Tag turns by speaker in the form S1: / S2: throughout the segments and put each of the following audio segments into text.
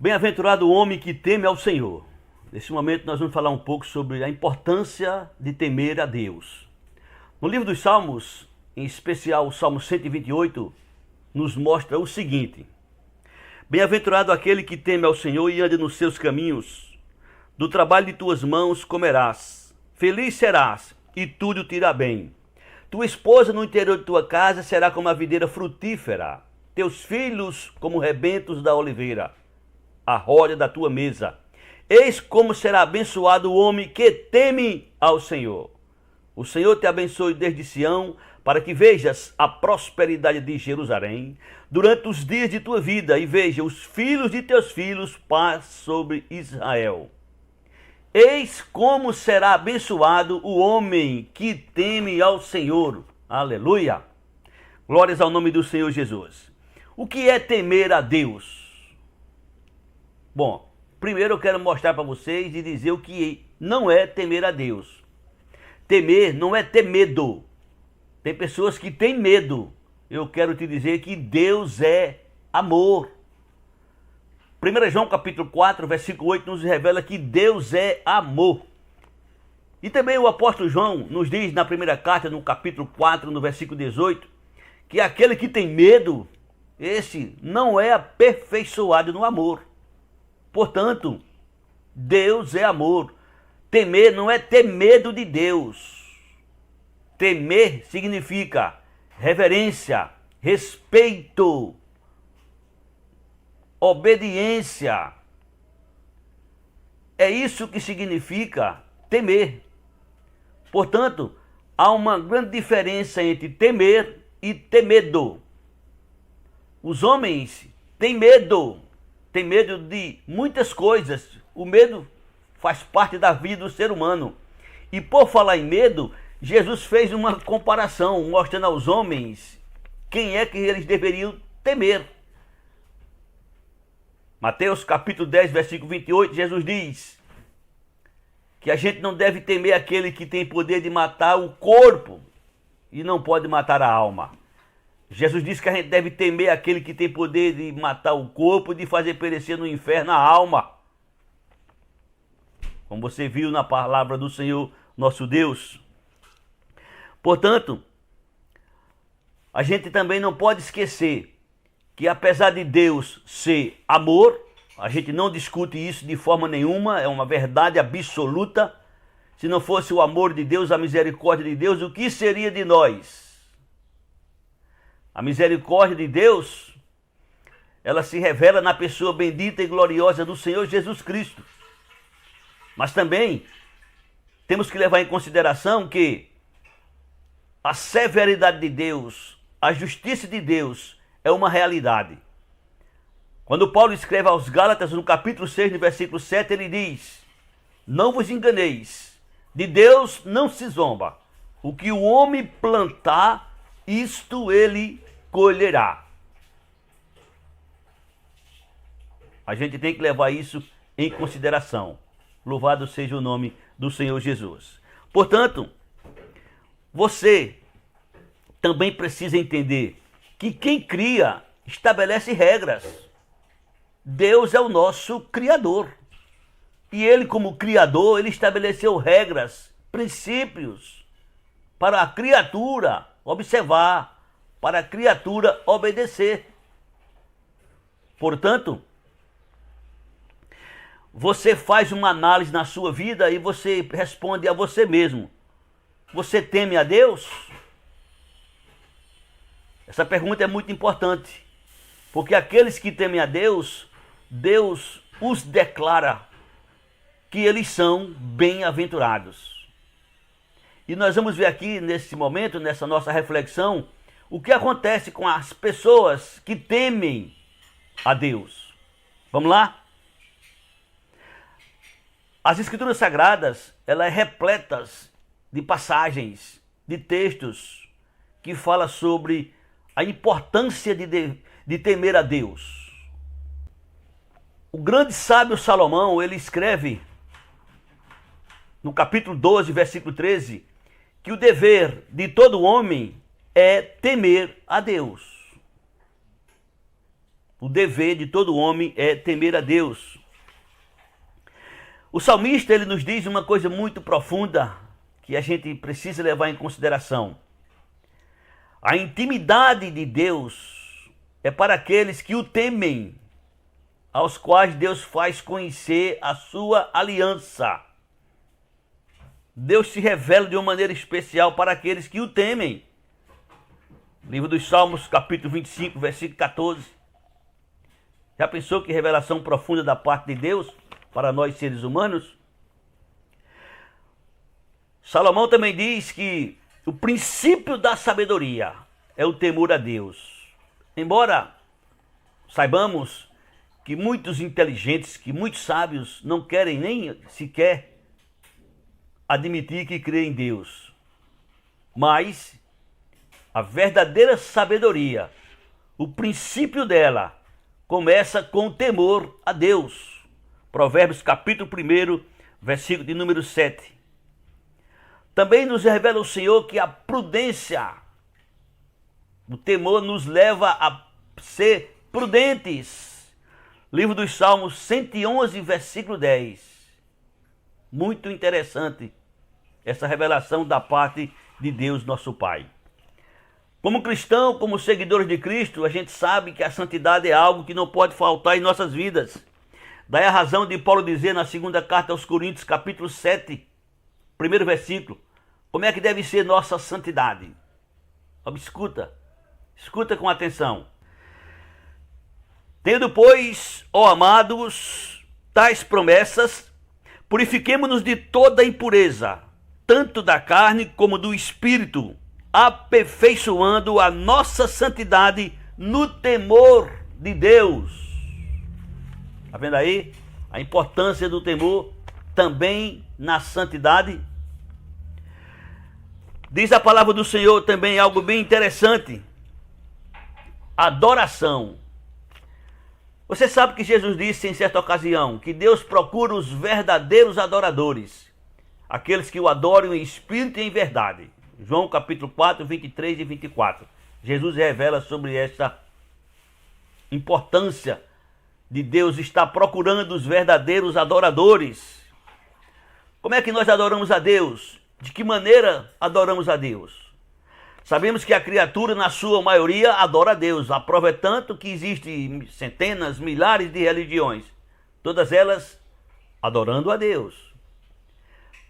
S1: Bem-aventurado o homem que teme ao Senhor. Nesse momento nós vamos falar um pouco sobre a importância de temer a Deus. No livro dos Salmos, em especial o Salmo 128, nos mostra o seguinte: Bem-aventurado aquele que teme ao Senhor e anda nos seus caminhos. Do trabalho de tuas mãos comerás. Feliz serás e tudo te irá bem. Tua esposa no interior de tua casa será como a videira frutífera. Teus filhos como rebentos da oliveira, a roda da tua mesa. Eis como será abençoado o homem que teme ao Senhor. O Senhor te abençoe desde Sião, para que vejas a prosperidade de Jerusalém durante os dias de tua vida, e veja os filhos de teus filhos, paz sobre Israel. Eis como será abençoado o homem que teme ao Senhor. Aleluia! Glórias ao nome do Senhor Jesus. O que é temer a Deus? Bom, primeiro eu quero mostrar para vocês e dizer o que não é temer a Deus. Temer não é ter medo. Tem pessoas que têm medo. Eu quero te dizer que Deus é amor. 1 João capítulo 4, versículo 8 nos revela que Deus é amor. E também o apóstolo João nos diz na primeira carta, no capítulo 4, no versículo 18, que aquele que tem medo, esse não é aperfeiçoado no amor. Portanto, Deus é amor. Temer não é ter medo de Deus. Temer significa reverência, respeito, obediência. É isso que significa temer. Portanto, há uma grande diferença entre temer e ter medo. Os homens têm medo de muitas coisas. O medo faz parte da vida do ser humano. E por falar em medo, Jesus fez uma comparação, mostrando aos homens quem é que eles deveriam temer. Mateus capítulo 10, versículo 28, Jesus diz que a gente não deve temer aquele que tem poder de matar o corpo e não pode matar a alma. Jesus disse que a gente deve temer aquele que tem poder de matar o corpo e de fazer perecer no inferno a alma. Como você viu na palavra do Senhor nosso Deus. Portanto, a gente também não pode esquecer que apesar de Deus ser amor, a gente não discute isso de forma nenhuma, é uma verdade absoluta. Se não fosse o amor de Deus, a misericórdia de Deus, o que seria de nós? A misericórdia de Deus, ela se revela na pessoa bendita e gloriosa do Senhor Jesus Cristo. Mas também temos que levar em consideração que a severidade de Deus, a justiça de Deus é uma realidade. Quando Paulo escreve aos Gálatas, no capítulo 6, no versículo 7, ele diz: Não vos enganeis, de Deus não se zomba. O que o homem plantar, isto ele colherá. A gente tem que levar isso em consideração. Louvado seja o nome do Senhor Jesus. Portanto, você também precisa entender que quem cria estabelece regras. Deus é o nosso Criador. E Ele, como Criador, Ele estabeleceu regras, princípios para a criatura observar, para a criatura obedecer. Portanto, você faz uma análise na sua vida e você responde a você mesmo: você teme a Deus? Essa pergunta é muito importante, porque aqueles que temem a Deus, Deus os declara que eles são bem-aventurados. E nós vamos ver aqui nesse momento, nessa nossa reflexão, o que acontece com as pessoas que temem a Deus. Vamos lá? As Escrituras Sagradas, elas são repletas de passagens, de textos que falam sobre a importância de temer a Deus. O grande sábio Salomão, ele escreve no capítulo 12, versículo 13, que o dever de todo homem é temer a Deus. o dever de todo homem é temer a Deus. O salmista, ele nos diz uma coisa muito profunda que a gente precisa levar em consideração. A intimidade de Deus é para aqueles que o temem, aos quais Deus faz conhecer a sua aliança. Deus se revela de uma maneira especial para aqueles que o temem. Livro dos Salmos, capítulo 25, versículo 14. Já pensou que revelação profunda da parte de Deus para nós seres humanos? Salomão também diz que o princípio da sabedoria é o temor a Deus. Embora saibamos que muitos inteligentes, que muitos sábios não querem nem sequer admitir que creem em Deus. Mas a verdadeira sabedoria, o princípio dela, começa com o temor a Deus. Provérbios capítulo 1, versículo de número 7. Também nos revela o Senhor que a prudência, o temor nos leva a ser prudentes. Livro dos Salmos 111, versículo 10. Muito interessante essa revelação da parte de Deus, nosso Pai. Como cristão, como seguidores de Cristo, a gente sabe que a santidade é algo que não pode faltar em nossas vidas. Daí a razão de Paulo dizer na segunda carta aos Coríntios, capítulo 7, primeiro versículo, como é que deve ser nossa santidade? Escuta com atenção. Tendo, pois, ó amados, tais promessas, purifiquemo-nos de toda impureza, tanto da carne como do espírito, aperfeiçoando a nossa santidade no temor de Deus. Está vendo aí a importância do temor também na santidade? Diz a palavra do Senhor também algo bem interessante. Adoração. Você sabe que Jesus disse em certa ocasião que Deus procura os verdadeiros adoradores, aqueles que o adoram em espírito e em verdade. João capítulo 4, 23 e 24. Jesus revela sobre esta importância de Deus estar procurando os verdadeiros adoradores. Como é que nós adoramos a Deus? De que maneira adoramos a Deus? Sabemos que a criatura, na sua maioria, adora a Deus. A prova é tanto que existem centenas, milhares de religiões. Todas elas adorando a Deus.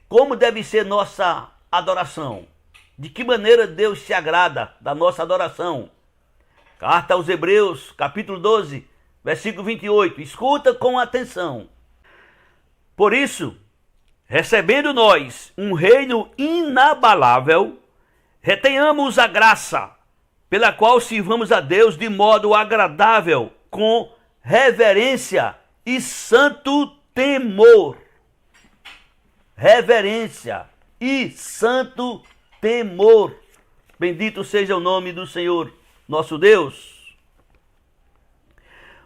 S1: Como deve ser nossa adoração? De que maneira Deus se agrada da nossa adoração? Carta aos Hebreus, capítulo 12, versículo 28. Escuta com atenção. Por isso, recebendo nós um reino inabalável, retenhamos a graça, pela qual sirvamos a Deus de modo agradável, com reverência e santo temor. Reverência e santo temor. Bendito seja o nome do Senhor, nosso Deus.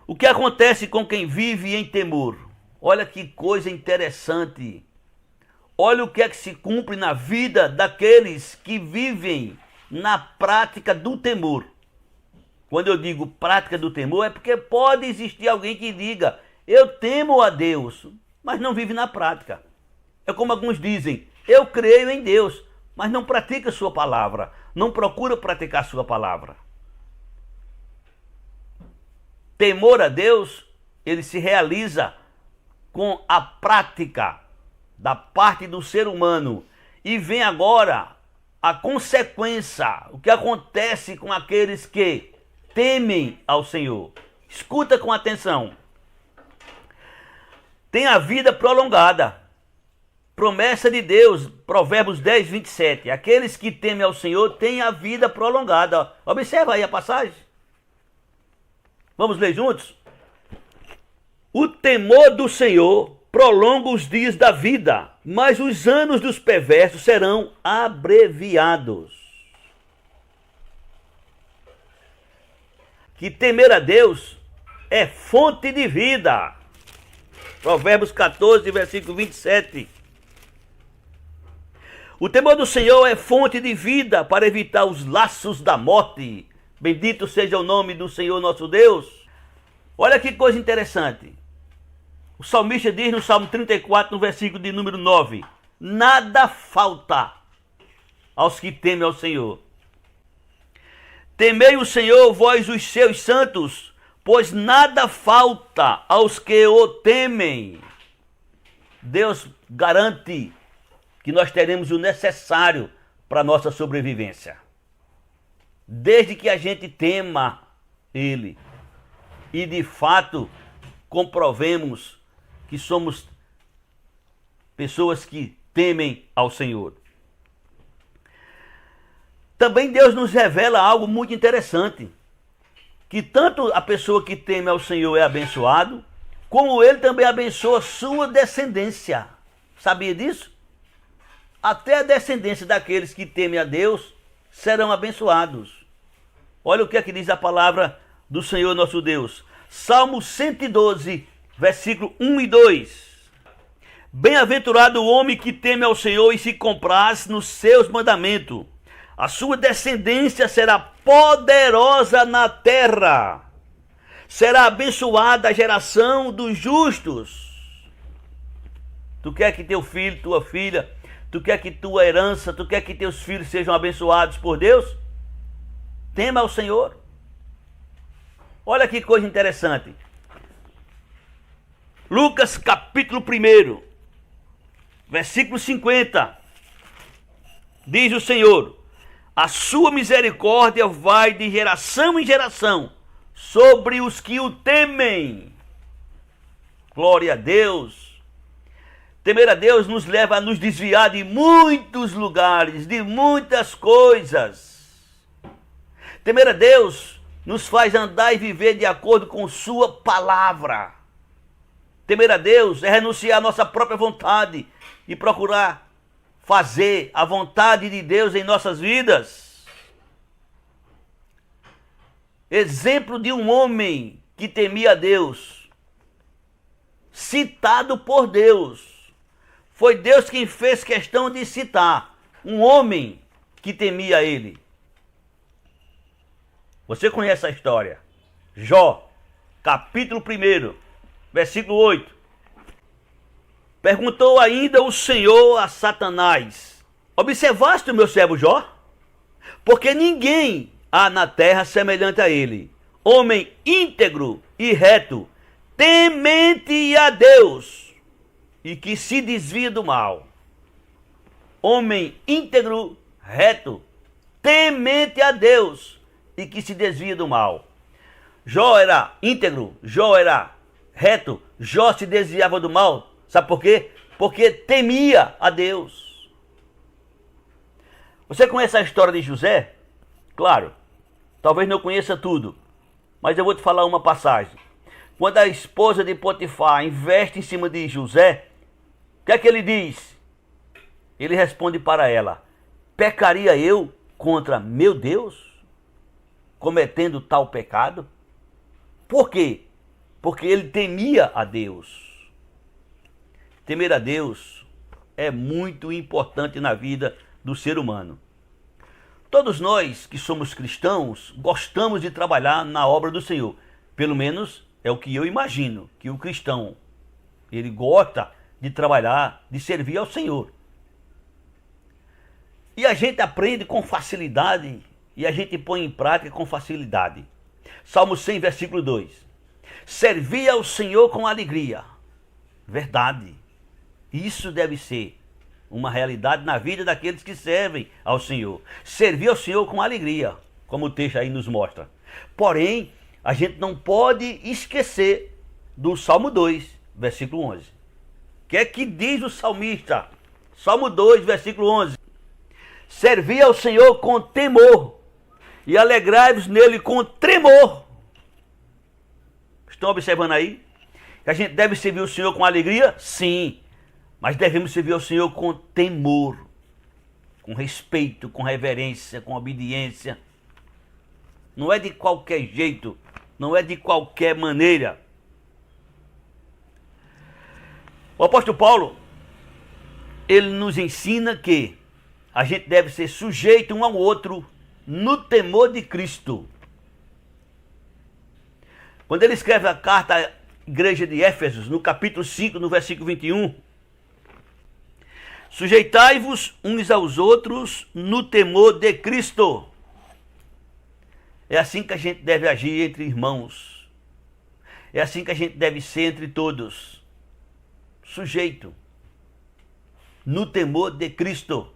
S1: O que acontece com quem vive em temor? Olha que coisa interessante. Olha o que é que se cumpre na vida daqueles que vivem na prática do temor. Quando eu digo prática do temor, é porque pode existir alguém que diga, eu temo a Deus, mas não vive na prática. É como alguns dizem, eu creio em Deus, mas não pratica sua palavra, não procura praticar sua palavra. Temor a Deus, ele se realiza com a prática da parte do ser humano. E vem agora a consequência, o que acontece com aqueles que temem ao Senhor. Escuta com atenção. Tem a vida prolongada. Promessa de Deus, Provérbios 10, 27. Aqueles que temem ao Senhor têm a vida prolongada. Observa aí a passagem. Vamos ler juntos? O temor do Senhor prolonga os dias da vida, mas os anos dos perversos serão abreviados. Que temer a Deus é fonte de vida. Provérbios 14, versículo 27. O temor do Senhor é fonte de vida para evitar os laços da morte. Bendito seja o nome do Senhor nosso Deus. Olha que coisa interessante. O salmista diz no Salmo 34, no versículo de número 9: nada falta aos que temem ao Senhor. Temei o Senhor, vós os seus santos, pois nada falta aos que o temem. Deus garante que nós teremos o necessário para a nossa sobrevivência. Desde que a gente tema Ele e de fato comprovemos que somos pessoas que temem ao Senhor. Também Deus nos revela algo muito interessante, que tanto a pessoa que teme ao Senhor é abençoado, como Ele também abençoa sua descendência. Sabia disso? Até a descendência daqueles que temem a Deus serão abençoados. Olha o que é que diz a palavra do Senhor nosso Deus. Salmo 112, versículo 1 e 2. Bem-aventurado o homem que teme ao Senhor e se compraz nos seus mandamentos. A sua descendência será poderosa na terra. Será abençoada a geração dos justos. Tu quer que teu filho, tua filha, tu quer que tua herança, tu quer que teus filhos sejam abençoados por Deus? Tema ao Senhor. Olha que coisa interessante. Lucas capítulo 1, versículo 50. Diz o Senhor: a sua misericórdia vai de geração em geração sobre os que o temem. Glória a Deus. Temer a Deus nos leva a nos desviar de muitos lugares, de muitas coisas. Temer a Deus nos faz andar e viver de acordo com sua palavra. Temer a Deus é renunciar à nossa própria vontade e procurar fazer a vontade de Deus em nossas vidas. Exemplo de um homem que temia a Deus, citado por Deus. Foi Deus quem fez questão de citar um homem que temia Ele. Você conhece a história. Jó, capítulo 1, versículo 8. Perguntou ainda o Senhor a Satanás: observaste o meu servo Jó? Porque ninguém há na terra semelhante a ele, homem íntegro e reto, temente a Deus e que se desvia do mal. Homem íntegro, reto, temente a Deus e que se desvia do mal. Jó era íntegro, Jó era reto, Jó se desviava do mal. Sabe por quê? Porque temia a Deus. Você conhece a história de José? Claro, talvez não conheça tudo, mas eu vou te falar uma passagem. Quando a esposa de Potifar investe em cima de José, o que é que ele diz? Ele responde para ela: pecaria eu contra meu Deus, cometendo tal pecado? Por quê? Porque ele temia a Deus. Temer a Deus é muito importante na vida do ser humano. Todos nós que somos cristãos gostamos de trabalhar na obra do Senhor. Pelo menos é o que eu imagino, que o cristão, ele gosta de trabalhar, de servir ao Senhor. E a gente aprende com facilidade e a gente põe em prática com facilidade. Salmo 100, versículo 2. Servir ao Senhor com alegria. Verdade. Isso deve ser uma realidade na vida daqueles que servem ao Senhor. Servir ao Senhor com alegria, como o texto aí nos mostra. Porém, a gente não pode esquecer do Salmo 2, versículo 11. O que é que diz o salmista? Salmo 2, versículo 11. Servir ao Senhor com temor e alegrai-vos nele com tremor. Estão observando aí? Que a gente deve servir o Senhor com alegria? Sim. Mas devemos servir ao Senhor com temor, com respeito, com reverência, com obediência. Não é de qualquer jeito, não é de qualquer maneira. O apóstolo Paulo, ele nos ensina que a gente deve ser sujeito um ao outro no temor de Cristo. Quando ele escreve a carta à igreja de Éfeso, no capítulo 5, no versículo 21, sujeitai-vos uns aos outros no temor de Cristo. É assim que a gente deve agir entre irmãos. É assim que a gente deve ser entre todos. Sujeito. No temor de Cristo.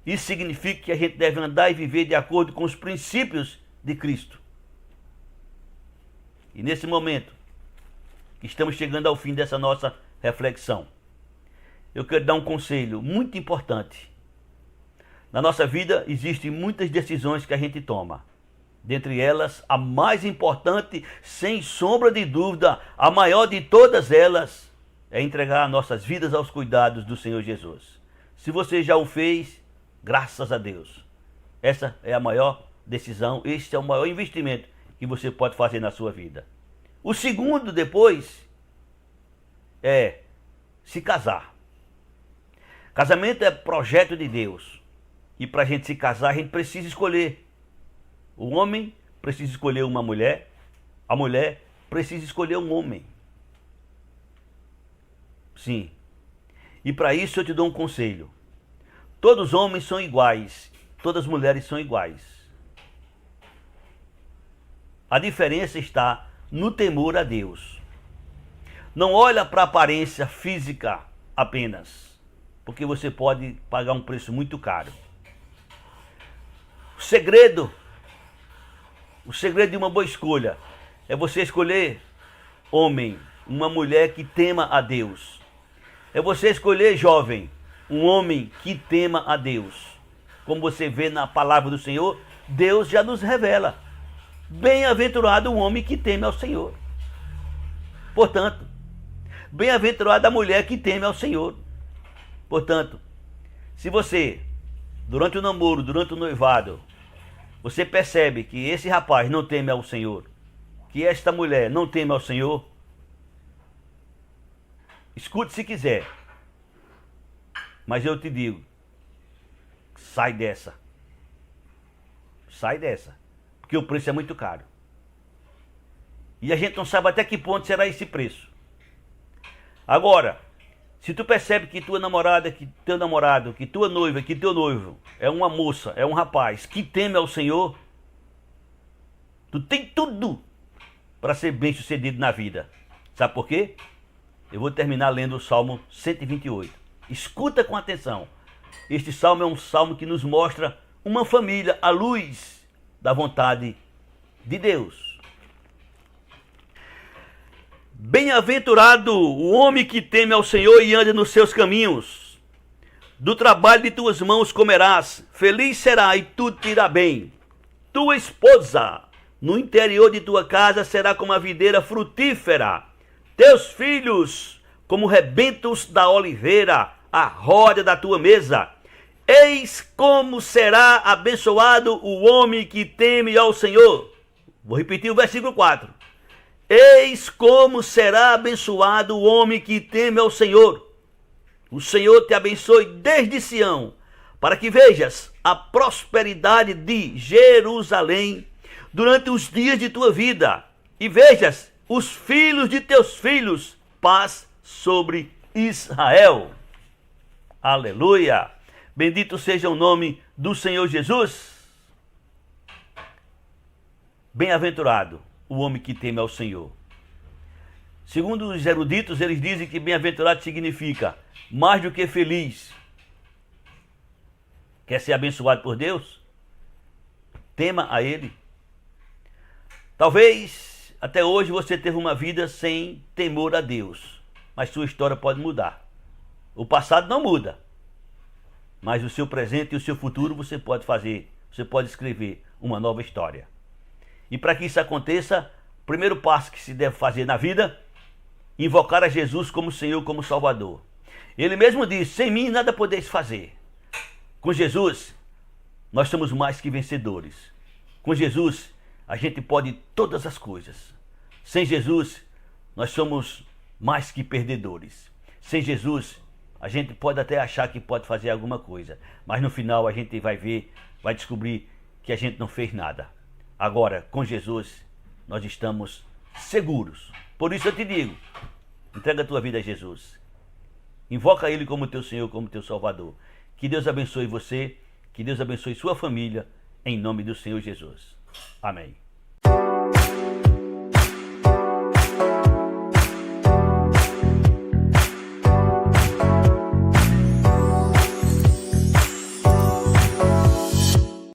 S1: Isso significa que a gente deve andar e viver de acordo com os princípios de Cristo. E nesse momento, que estamos chegando ao fim dessa nossa reflexão, eu quero dar um conselho muito importante. Na nossa vida existem muitas decisões que a gente toma. Dentre elas, a mais importante, sem sombra de dúvida, a maior de todas elas, é entregar nossas vidas aos cuidados do Senhor Jesus. Se você já o fez, graças a Deus. Essa é a maior decisão, este é o maior investimento que você pode fazer na sua vida. O segundo, depois, é se casar. Casamento é projeto de Deus. E para a gente se casar, a gente precisa escolher. O homem precisa escolher uma mulher. A mulher precisa escolher um homem. Sim. E para isso eu te dou um conselho. Todos os homens são iguais. Todas as mulheres são iguais. A diferença está no temor a Deus. Não olha para a aparência física apenas, porque você pode pagar um preço muito caro. O segredo de uma boa escolha é você escolher homem, uma mulher que tema a Deus. É você escolher jovem, um homem que tema a Deus. Como você vê na palavra do Senhor, Deus já nos revela. Bem-aventurado o homem que teme ao Senhor. Portanto, bem-aventurada a mulher que teme ao Senhor. Portanto, se você, durante o namoro, durante o noivado, você percebe que esse rapaz não teme ao Senhor, que esta mulher não teme ao Senhor, escute se quiser, mas eu te digo, sai dessa. Sai dessa, porque o preço é muito caro. E a gente não sabe até que ponto será esse preço. Agora, se tu percebe que tua namorada, que teu namorado, que tua noiva, que teu noivo é uma moça, é um rapaz que teme ao Senhor, tu tem tudo para ser bem sucedido na vida. Sabe por quê? Eu vou terminar lendo o Salmo 128. Escuta com atenção. Este salmo é um salmo que nos mostra uma família à luz da vontade de Deus. Bem-aventurado o homem que teme ao Senhor e anda nos seus caminhos. Do trabalho de tuas mãos comerás, feliz será e tudo te irá bem. Tua esposa no interior de tua casa será como a videira frutífera. Teus filhos como rebentos da oliveira, a roda da tua mesa. Eis como será abençoado o homem que teme ao Senhor. Vou repetir o versículo 4. Eis como será abençoado o homem que teme ao Senhor. O Senhor te abençoe desde Sião, para que vejas a prosperidade de Jerusalém durante os dias de tua vida, e vejas os filhos de teus filhos, paz sobre Israel. Aleluia! Bendito seja o nome do Senhor Jesus. Bem-aventurado o homem que teme ao Senhor. Segundo os eruditos, eles dizem que bem-aventurado significa mais do que feliz. Quer ser abençoado por Deus? Tema a Ele. Talvez até hoje você teve uma vida sem temor a Deus, mas sua história pode mudar. O passado não muda, mas o seu presente e o seu futuro você pode fazer, você pode escrever uma nova história. E para que isso aconteça, o primeiro passo que se deve fazer na vida, invocar a Jesus como Senhor, como Salvador. Ele mesmo disse, sem mim nada podeis fazer. Com Jesus, nós somos mais que vencedores. Com Jesus, a gente pode todas as coisas. Sem Jesus, nós somos mais que perdedores. Sem Jesus, a gente pode até achar que pode fazer alguma coisa, mas no final a gente vai ver, vai descobrir que a gente não fez nada. Agora, com Jesus, nós estamos seguros. Por isso eu te digo, entrega a tua vida a Jesus. Invoca Ele como teu Senhor, como teu Salvador. Que Deus abençoe você, que Deus abençoe sua família, em nome do Senhor Jesus. Amém.